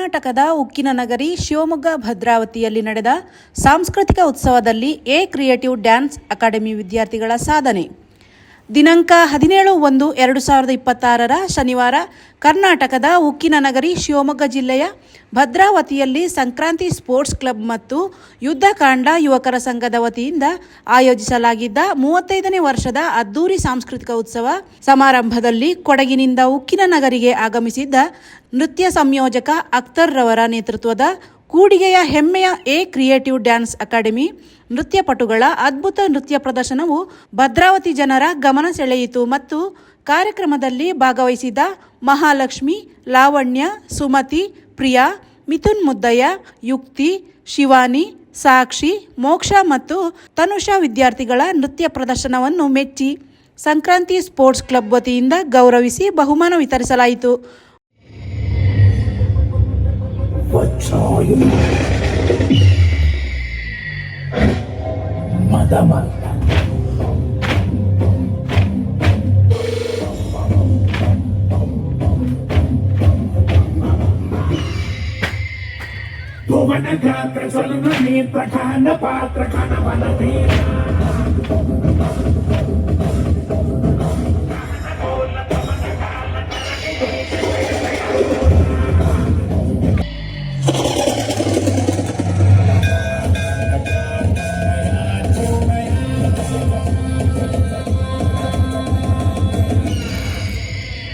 ಕರ್ನಾಟಕದ ಉಕ್ಕಿನ ನಗರಿ ಶಿವಮೊಗ್ಗ ಭದ್ರಾವತಿಯಲ್ಲಿ ನಡೆದ ಸಾಂಸ್ಕೃತಿಕ ಉತ್ಸವದಲ್ಲಿ ಎ ಕ್ರಿಯೇಟಿವ್ ಡ್ಯಾನ್ಸ್ ಅಕಾಡೆಮಿ ವಿದ್ಯಾರ್ಥಿಗಳ ಸಾಧನೆ. ದಿನಾಂಕ 17/1/2026 ಶನಿವಾರ ಕರ್ನಾಟಕದ ಉಕ್ಕಿನ ನಗರಿ ಶಿವಮೊಗ್ಗ ಜಿಲ್ಲೆಯ ಭದ್ರಾವತಿಯಲ್ಲಿ ಸಂಕ್ರಾಂತಿ ಸ್ಪೋರ್ಟ್ಸ್ ಕ್ಲಬ್ ಮತ್ತು ಯುದ್ಧಕಾಂಡ ಯುವಕರ ಸಂಘದ ವತಿಯಿಂದ ಆಯೋಜಿಸಲಾಗಿದ್ದ 35ನೇ ವರ್ಷದ ಅದ್ದೂರಿ ಸಾಂಸ್ಕೃತಿಕ ಉತ್ಸವ ಸಮಾರಂಭದಲ್ಲಿ ಕೊಡಗಿನಿಂದ ಉಕ್ಕಿನ ನಗರಿಗೆ ಆಗಮಿಸಿದ್ದ ನೃತ್ಯ ಸಂಯೋಜಕ ಅಖ್ತರ್ ರವರ ನೇತೃತ್ವದ ಕೂಡಿಗೆಯ ಹೆಮ್ಮೆಯ ಎ ಕ್ರಿಯೇಟಿವ್ ಡ್ಯಾನ್ಸ್ ಅಕಾಡೆಮಿ ನೃತ್ಯಪಟುಗಳ ಅದ್ಭುತ ನೃತ್ಯ ಪ್ರದರ್ಶನವು ಭದ್ರಾವತಿ ಜನರ ಗಮನ ಸೆಳೆಯಿತು ಮತ್ತು ಕಾರ್ಯಕ್ರಮದಲ್ಲಿ ಭಾಗವಹಿಸಿದ ಮಹಾಲಕ್ಷ್ಮಿ, ಲಾವಣ್ಯ, ಸುಮತಿ, ಪ್ರಿಯಾ, ಮಿಥುನ್ ಮುದ್ದಯ್ಯ, ಯುಕ್ತಿ, ಶಿವಾನಿ, ಸಾಕ್ಷಿ, ಮೋಕ್ಷ ಮತ್ತು ತನುಷಾ ವಿದ್ಯಾರ್ಥಿಗಳ ನೃತ್ಯ ಪ್ರದರ್ಶನವನ್ನು ಮೆಚ್ಚಿ ಸಂಕ್ರಾಂತಿ ಸ್ಪೋರ್ಟ್ಸ್ ಕ್ಲಬ್ ವತಿಯಿಂದ ಗೌರವಿಸಿ ಬಹುಮಾನ ವಿತರಿಸಲಾಯಿತು. ಪ್ರಧಾನ ಪಾತ್ರ ಕಣವನದೇ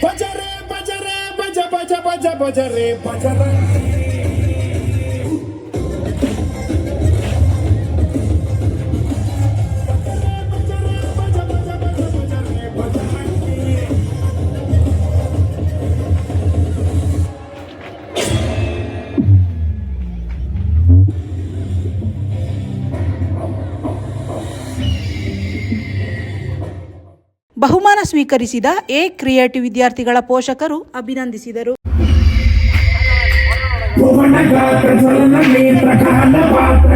ಬಜರೆ ಬಜರೆ ಬಜ ಬಜ ಬಜ ಬಜರೆ ಬಜರಂಗಿ ಬಹುಮಾನ ಸ್ವೀಕರಿಸಿದ ಎ ಕ್ರಿಯೇಟಿವ್ ವಿದ್ಯಾರ್ಥಿಗಳ ಪೋಷಕರು ಅಭಿನಂದಿಸಿದರು. ಪ್ರಧಾನ ಪಾತ್ರ